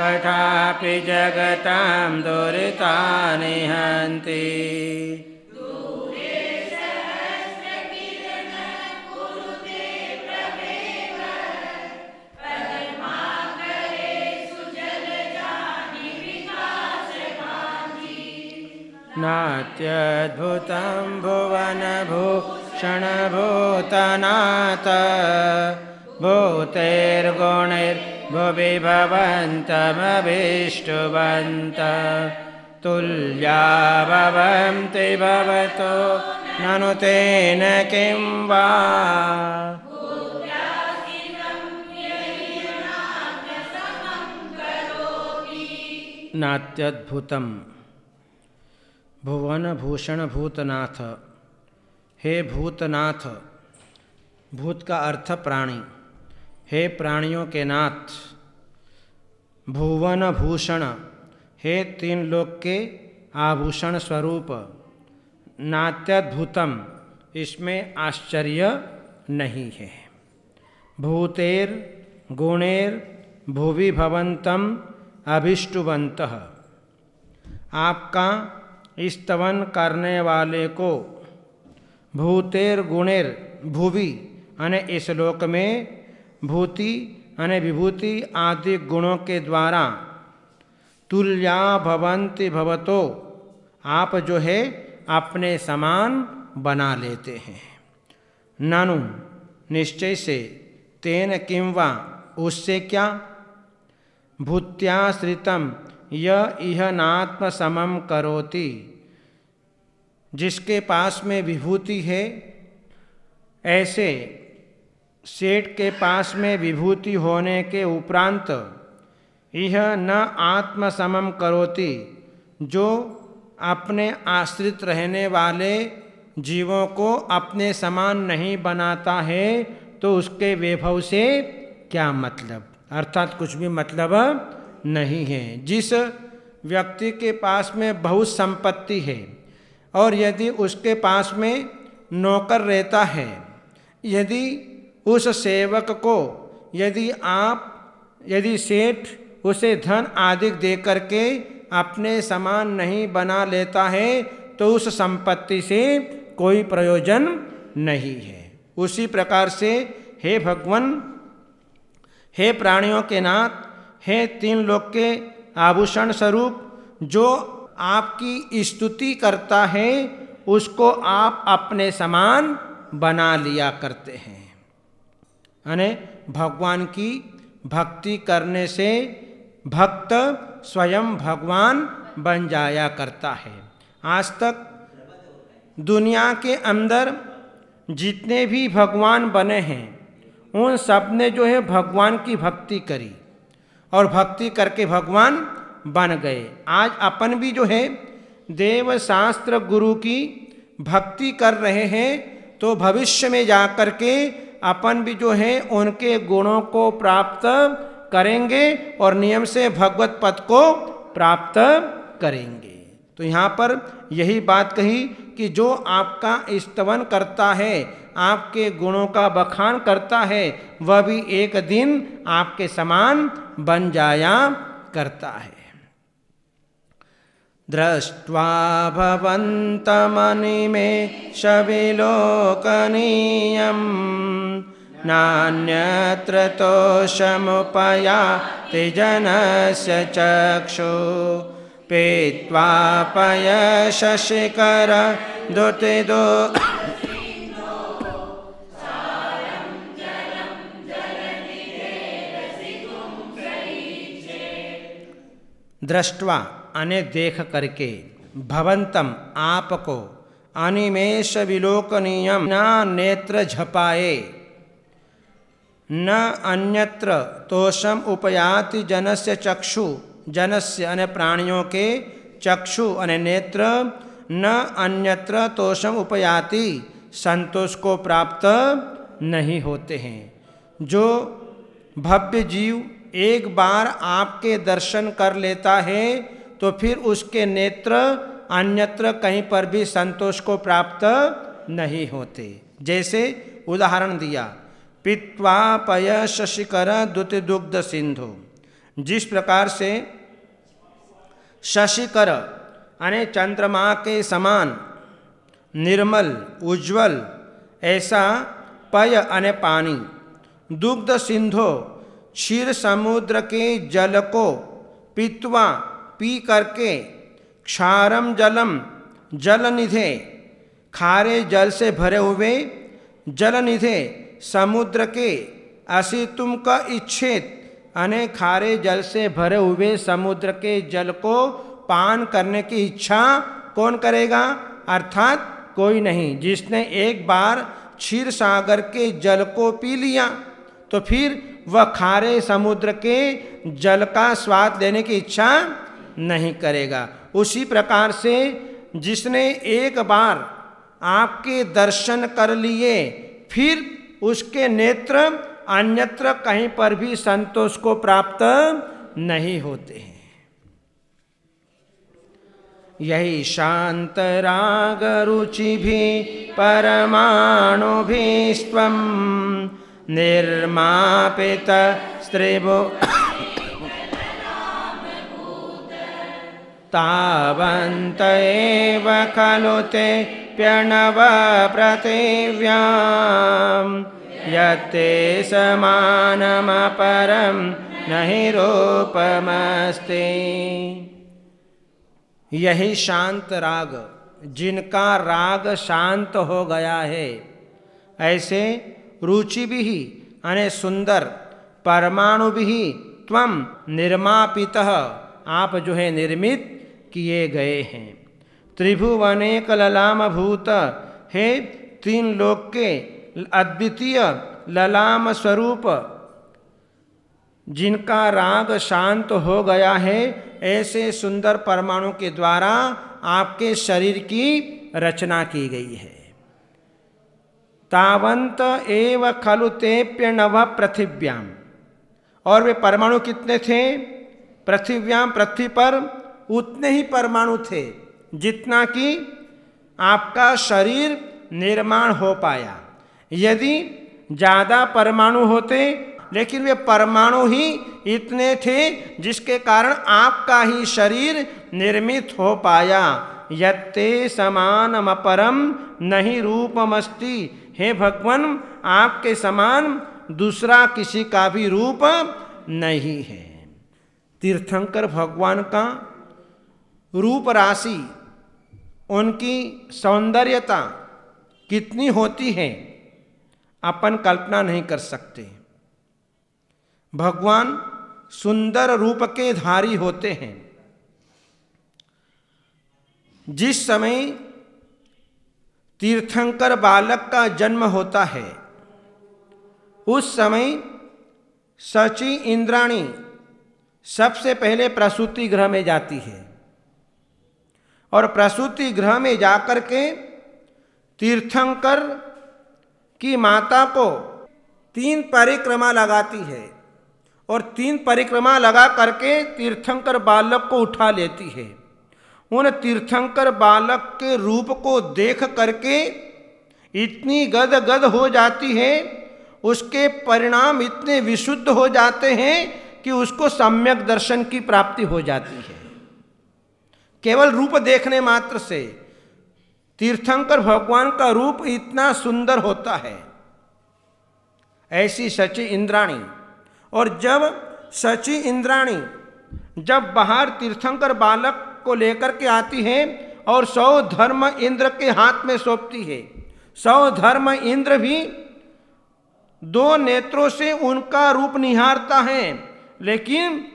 तथापि जगतां दुरितानि हन्ति। नात्यद्भुतं भुवनभूषणभूतनाथ भूतैर्गुणैर्भुवि भवन्तमभीष्टवन्त तुल्या भवन्ति भवतो ननु तेन किं वा। नात्यद्भुतम भुवन भूषण भूतनाथ, हे भूतनाथ, भूत का अर्थ प्राणी, हे प्राणियों के नाथ, भुवन भूषण, हे तीन लोक के आभूषण स्वरूप, नात्यद्भुतम, इसमें आश्चर्य नहीं है। भूतेर गुणेर भुवि भवंतम अभिष्टुवंतः, आपका स्तवन करने वाले को भूतेर गुणेर भुवि अने इस लोक में भूति अने विभूति आदि गुणों के द्वारा तुल्या भवन्ति भवतो, आप जो है अपने समान बना लेते हैं। ननु निश्चय से, तेन किं वा, उससे क्या, भूत्याश्रितम य इह नात्म समम करोति, जिसके पास में विभूति है ऐसे सेठ के पास में विभूति होने के उपरांत यह न आत्म समम करोति, जो अपने आश्रित रहने वाले जीवों को अपने समान नहीं बनाता है, तो उसके वैभव से क्या मतलब, अर्थात कुछ भी मतलब नहीं है। जिस व्यक्ति के पास में बहुत संपत्ति है और यदि उसके पास में नौकर रहता है, यदि उस सेवक को यदि सेठ उसे धन आदि दे करके अपने समान नहीं बना लेता है, तो उस संपत्ति से कोई प्रयोजन नहीं है। उसी प्रकार से हे भगवान, हे प्राणियों के नाथ, हे तीन लोक के आभूषण स्वरूप, जो आपकी स्तुति करता है उसको आप अपने समान बना लिया करते हैं। यानी भगवान की भक्ति करने से भक्त स्वयं भगवान बन जाया करता है। आज तक दुनिया के अंदर जितने भी भगवान बने हैं, उन सब ने जो है भगवान की भक्ति करी और भक्ति करके भगवान बन गए। आज अपन भी जो है देव शास्त्र गुरु की भक्ति कर रहे हैं, तो भविष्य में जा कर के अपन भी जो है उनके गुणों को प्राप्त करेंगे और नियम से भगवत पद को प्राप्त करेंगे। तो यहाँ पर यही बात कही कि जो आपका स्तवन करता है, आपके गुणों का बखान करता है, वह भी एक दिन आपके समान बन जाया करता है। दृष्ट्वा भवन्तमनिमेष विलोकनीयं नान्यत्र तोषमुपयाति जनस्य चक्षु पीत्वा पयशशिखर दुतिदो दृष्ट्वा अने देख करके, भवंतम आपको, अनिमेष विलोकनीयम न नेत्र झपाए, न अन्यत्र तोषम उपयाति जनस्य चक्षु, जनस्य अने प्राणियों के चक्षु अने नेत्र, न अन्यत्र तोषम उपयाति, संतोष को प्राप्त नहीं होते हैं। जो भव्य जीव एक बार आपके दर्शन कर लेता है, तो फिर उसके नेत्र अन्यत्र कहीं पर भी संतोष को प्राप्त नहीं होते। जैसे उदाहरण दिया, पीत्वा पयशशिखर दुतिदुग्ध सिंधु, जिस प्रकार से शशिकर यानी चंद्रमा के समान निर्मल उज्ज्वल ऐसा पय अने पानी, दुग्ध सिंधो क्षीर समुद्र के जल को पीत्वा पी करके, क्षारम जलम जलनिधे खारे जल से भरे हुए जलनिधे समुद्र के असितुम का इच्छेद अने खारे जल से भरे हुए समुद्र के जल को पान करने की इच्छा कौन करेगा? अर्थात कोई नहीं। जिसने एक बार क्षीर सागर के जल को पी लिया तो फिर वह खारे समुद्र के जल का स्वाद लेने की इच्छा नहीं करेगा। उसी प्रकार से जिसने एक बार आपके दर्शन कर लिए फिर उसके नेत्र अन्यत्र कहीं पर भी संतोष को प्राप्त नहीं होते हैं। यही शांत राग रुचि भी परमाणु भी स्वम निर्मापित स्त्रिभु तावन्त एव खलु ते प्रणव पृथिव्यां यत्ते समानमपरं नहि रूपमस्ति। यही शांत राग, जिनका राग शांत हो गया है, ऐसे रुचि भी अने सुंदर परमाणु भी त्वम निर्मापितः आप जो है निर्मित किए गए हैं। त्रिभुवनेक ललाम भूत है, तीन लोक के अद्वितीय ललाम स्वरूप, जिनका राग शांत हो गया है, ऐसे सुंदर परमाणु के द्वारा आपके शरीर की रचना की गई है। तावंत एव खलु तेप्यणव पृथिव्याम, और वे परमाणु कितने थे? पृथिव्याम, पृथ्वी पर उतने ही परमाणु थे जितना कि आपका शरीर निर्माण हो पाया। यदि ज़्यादा परमाणु होते, लेकिन वे परमाणु ही इतने थे जिसके कारण आपका ही शरीर निर्मित हो पाया। यत्ते समानमपरम नहीं रूपमस्ति, हे भगवान आपके समान दूसरा किसी का भी रूप नहीं है। तीर्थंकर भगवान का रूप राशि, उनकी सौंदर्यता कितनी होती है अपन कल्पना नहीं कर सकते। भगवान सुंदर रूप के धारी होते हैं। जिस समय तीर्थंकर बालक का जन्म होता है, उस समय शची इंद्राणी सबसे पहले प्रसूति गृह में जाती है और प्रसूति गृह में जाकर के तीर्थंकर की माता को 3 परिक्रमा लगाती है और 3 परिक्रमा लगा करके तीर्थंकर बालक को उठा लेती है। उन तीर्थंकर बालक के रूप को देख करके इतनी गदगद हो जाती है, उसके परिणाम इतने विशुद्ध हो जाते हैं कि उसको सम्यक दर्शन की प्राप्ति हो जाती है। केवल रूप देखने मात्र से तीर्थंकर भगवान का रूप इतना सुंदर होता है। ऐसी शची इंद्राणी, और जब शची इंद्राणी जब बाहर तीर्थंकर बालक को लेकर के आती है और 100 धर्म इंद्र के हाथ में सौंपती है, 100 धर्म इंद्र भी 2 नेत्रों से उनका रूप निहारता है, लेकिन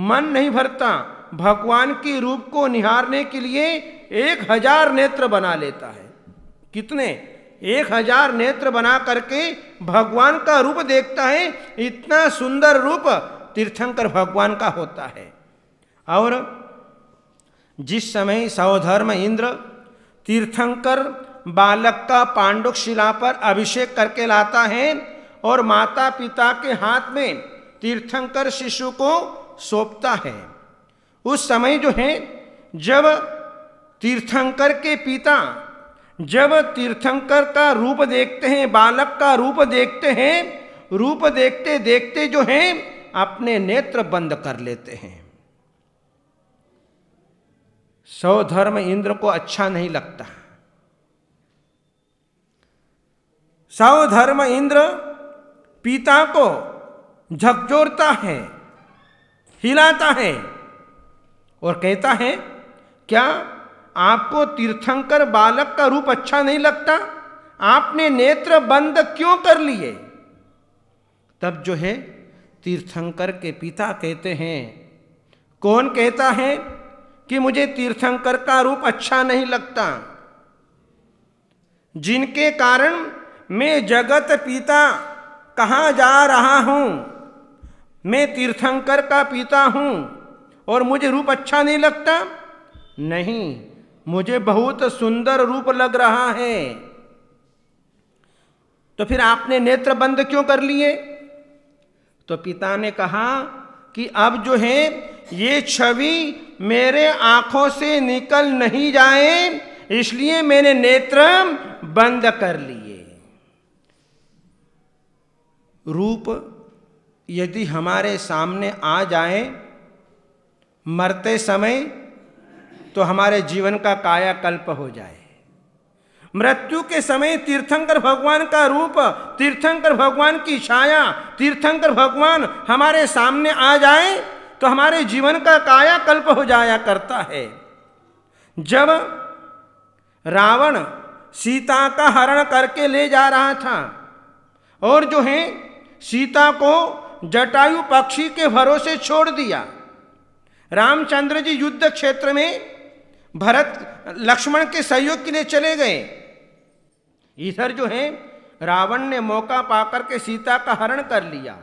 मन नहीं भरता। भगवान की रूप को निहारने के लिए 1000 नेत्र बना लेता है। कितने? 1000 नेत्र बना करके भगवान का रूप देखता है। इतना सुंदर रूप तीर्थंकर भगवान का होता है। और जिस समय सौधर्म इंद्र तीर्थंकर बालक का पांडुक शिला पर अभिषेक करके लाता है और माता पिता के हाथ में तीर्थंकर शिशु को सौंपता है, उस समय जो है, जब तीर्थंकर के पिता जब तीर्थंकर का रूप देखते हैं, बालक का रूप देखते हैं, रूप देखते देखते जो है अपने नेत्र बंद कर लेते हैं। स्वधर्म इंद्र को अच्छा नहीं लगता। स्वधर्म इंद्र पिता को झकझोरता है, हिलाता है और कहता है, क्या आपको तीर्थंकर बालक का रूप अच्छा नहीं लगता? आपने नेत्र बंद क्यों कर लिए? तब जो है तीर्थंकर के पिता कहते हैं, कौन कहता है कि मुझे तीर्थंकर का रूप अच्छा नहीं लगता? जिनके कारण मैं जगत पिता कहाँ जा रहा हूं, मैं तीर्थंकर का पिता हूं और मुझे रूप अच्छा नहीं लगता? नहीं, मुझे बहुत सुंदर रूप लग रहा है। तो फिर आपने नेत्र बंद क्यों कर लिए? तो पिता ने कहा कि अब जो है ये छवि मेरे आंखों से निकल नहीं जाए, इसलिए मैंने नेत्र बंद कर लिए। रूप यदि हमारे सामने आ जाए मरते समय, तो हमारे जीवन का कायाकल्प हो जाए। मृत्यु के समय तीर्थंकर भगवान का रूप, तीर्थंकर भगवान की छाया, तीर्थंकर भगवान हमारे सामने आ जाए तो हमारे जीवन का कायाकल्प हो जाया करता है। जब रावण सीता का हरण करके ले जा रहा था और जो है सीता को जटायु पक्षी के भरोसे छोड़ दिया, रामचंद्र जी युद्ध क्षेत्र में भरत लक्ष्मण के सहयोग के लिए चले गए। इधर जो है रावण ने मौका पाकर के सीता का हरण कर लिया,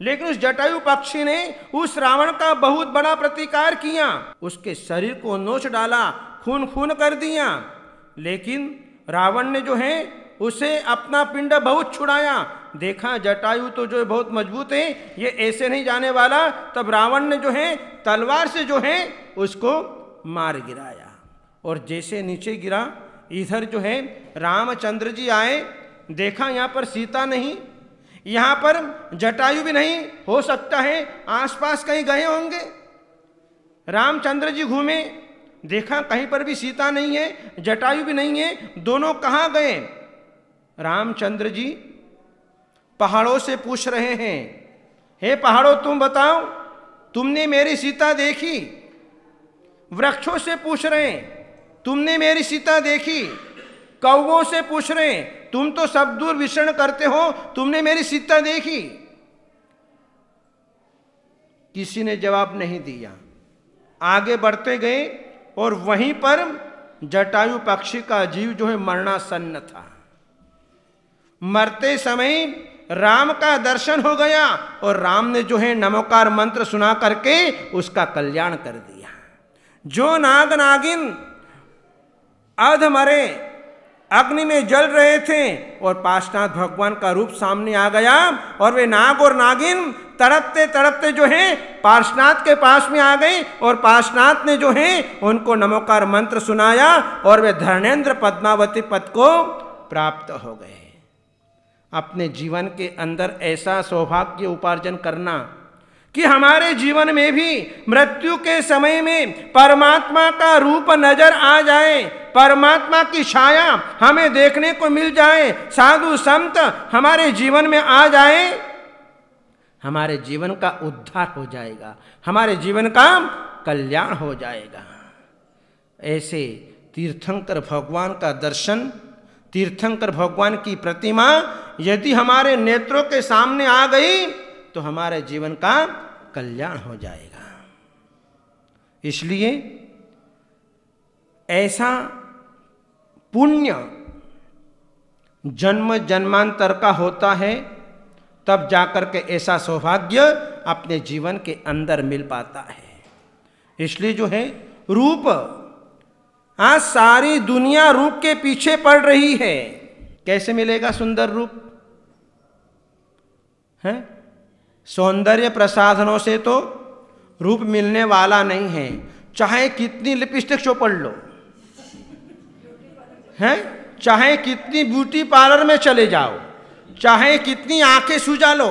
लेकिन उस जटायु पक्षी ने उस रावण का बहुत बड़ा प्रतिकार किया, उसके शरीर को नोच डाला, खून खून कर दिया। लेकिन रावण ने जो है उसे अपना पिंड बहुत छुड़ाया। देखा जटायु तो जो है बहुत मजबूत है, ये ऐसे नहीं जाने वाला। तब रावण ने जो है तलवार से जो है उसको मार गिराया और जैसे नीचे गिरा, इधर जो है रामचंद्र जी आए, देखा यहाँ पर सीता नहीं, यहाँ पर जटायु भी नहीं, हो सकता है आसपास कहीं गए होंगे। रामचंद्र जी घूमे, देखा कहीं पर भी सीता नहीं है, जटायु भी नहीं है, दोनों कहाँ गए? रामचंद्र जी पहाड़ों से पूछ रहे हैं, हे पहाड़ों तुम बताओ, तुमने मेरी सीता देखी? वृक्षों से पूछ रहे हैं, तुमने मेरी सीता देखी? कौवों से पूछ रहे हैं, तुम तो सब दूर विचरण करते हो, तुमने मेरी सीता देखी? किसी ने जवाब नहीं दिया। आगे बढ़ते गए और वहीं पर जटायु पक्षी का जीव जो है मरणासन्न था। मरते समय राम का दर्शन हो गया और राम ने जो है नमोकार मंत्र सुना करके उसका कल्याण कर दिया। जो नाग नागिन अध मरे अग्नि में जल रहे थे और पार्श्वनाथ भगवान का रूप सामने आ गया और वे नाग और नागिन तड़पते तड़पते जो है पार्श्वनाथ के पास में आ गए और पार्श्वनाथ ने जो है उनको नमोकार मंत्र सुनाया और वे धर्मेंद्र पद्मावती पद को प्राप्त हो गए। अपने जीवन के अंदर ऐसा सौभाग्य उपार्जन करना कि हमारे जीवन में भी मृत्यु के समय में परमात्मा का रूप नजर आ जाए, परमात्मा की छाया हमें देखने को मिल जाए, साधु संत हमारे जीवन में आ जाए, हमारे जीवन का उद्धार हो जाएगा, हमारे जीवन का कल्याण हो जाएगा। ऐसे तीर्थंकर भगवान का दर्शन, तीर्थंकर भगवान की प्रतिमा यदि हमारे नेत्रों के सामने आ गई तो हमारे जीवन का कल्याण हो जाएगा। इसलिए ऐसा पुण्य जन्म जन्मांतर का होता है, तब जाकर के ऐसा सौभाग्य अपने जीवन के अंदर मिल पाता है। इसलिए जो है रूप, आज सारी दुनिया रूप के पीछे पड़ रही है। कैसे मिलेगा सुंदर रूप? है सौंदर्य प्रसाधनों से तो रूप मिलने वाला नहीं है, चाहे कितनी लिपस्टिक चोपड़ लो, हैं, चाहे कितनी ब्यूटी पार्लर में चले जाओ, चाहे कितनी आंखें सुजा लो,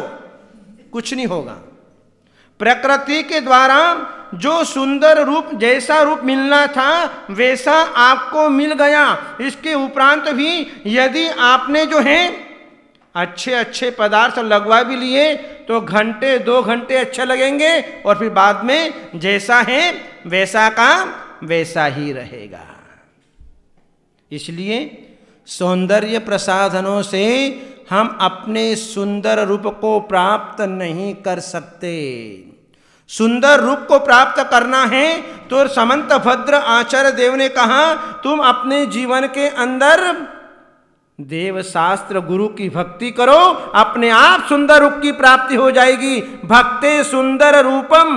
कुछ नहीं होगा। प्रकृति के द्वारा जो सुंदर रूप, जैसा रूप मिलना था वैसा आपको मिल गया। इसके उपरांत भी यदि आपने जो है अच्छे अच्छे पदार्थ लगवा भी लिए तो घंटे 2 घंटे अच्छे लगेंगे और फिर बाद में जैसा है वैसा का वैसा ही रहेगा। इसलिए सौंदर्य प्रसाधनों से हम अपने सुंदर रूप को प्राप्त नहीं कर सकते। सुंदर रूप को प्राप्त करना है तो समंत भद्र आचार्य देव ने कहा, तुम अपने जीवन के अंदर देव शास्त्र गुरु की भक्ति करो, अपने आप सुंदर रूप की प्राप्ति हो जाएगी। भक्ते सुंदर रूपम,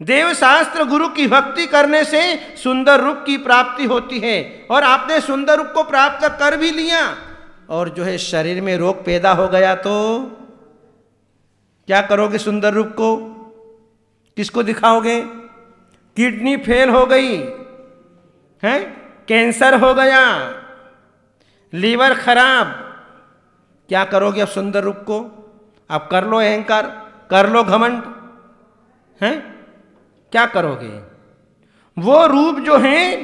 देव शास्त्र गुरु की भक्ति करने से सुंदर रूप की प्राप्ति होती है। और आपने सुंदर रूप को प्राप्त कर भी लिया और जो है शरीर में रोग पैदा हो गया तो क्या करोगे? सुंदर रूप को किसको दिखाओगे? किडनी फेल हो गई है, कैंसर हो गया, लीवर खराब, क्या करोगे अब सुंदर रूप को? अब कर लो अहंकार, कर लो घमंड, हैं? क्या करोगे? वो रूप जो है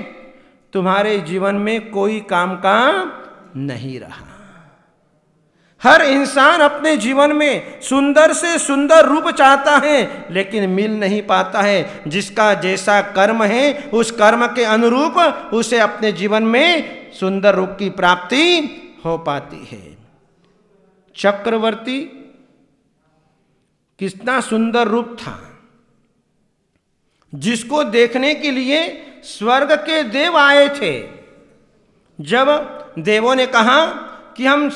तुम्हारे जीवन में कोई काम का नहीं रहा। हर इंसान अपने जीवन में सुंदर से सुंदर रूप चाहता है लेकिन मिल नहीं पाता है। जिसका जैसा कर्म है उस कर्म के अनुरूप उसे अपने जीवन में सुंदर रूप की प्राप्ति हो पाती है। चक्रवर्ती कितना सुंदर रूप था, जिसको देखने के लिए स्वर्ग के देव आए थे। जब देवों ने कहा कि हम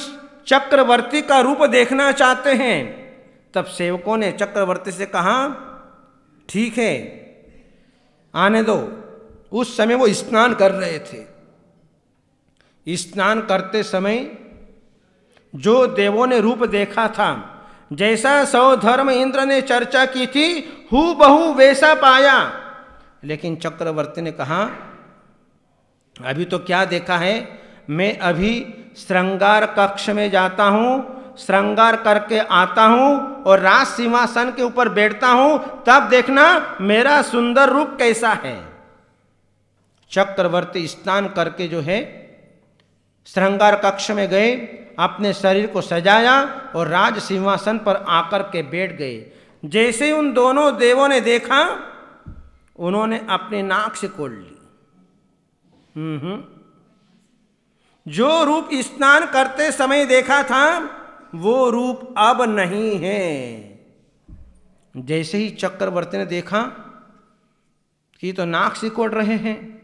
चक्रवर्ती का रूप देखना चाहते हैं, तब सेवकों ने चक्रवर्ती से कहा ठीक है आने दो। उस समय वो स्नान कर रहे थे। स्नान करते समय जो देवों ने रूप देखा था, जैसा सौधर्म इंद्र ने चर्चा की थी हूबहू वैसा पाया। लेकिन चक्रवर्ती ने कहा अभी तो क्या देखा है, मैं अभी श्रृंगार कक्ष में जाता हूँ, श्रृंगार करके आता हूँ और राज सिंहासन के ऊपर बैठता हूँ, तब देखना मेरा सुंदर रूप कैसा है। चक्रवर्ती स्नान करके जो है श्रृंगार कक्ष में गए, अपने शरीर को सजाया और राज सिंहासन पर आकर के बैठ गए। जैसे ही उन दोनों देवों ने देखा उन्होंने अपनी नाक से कोड़ ली। जो रूप स्नान करते समय देखा था वो रूप अब नहीं है। जैसे ही चक्रवर्ती ने देखा कि तो नाक सिकोड़ रहे हैं,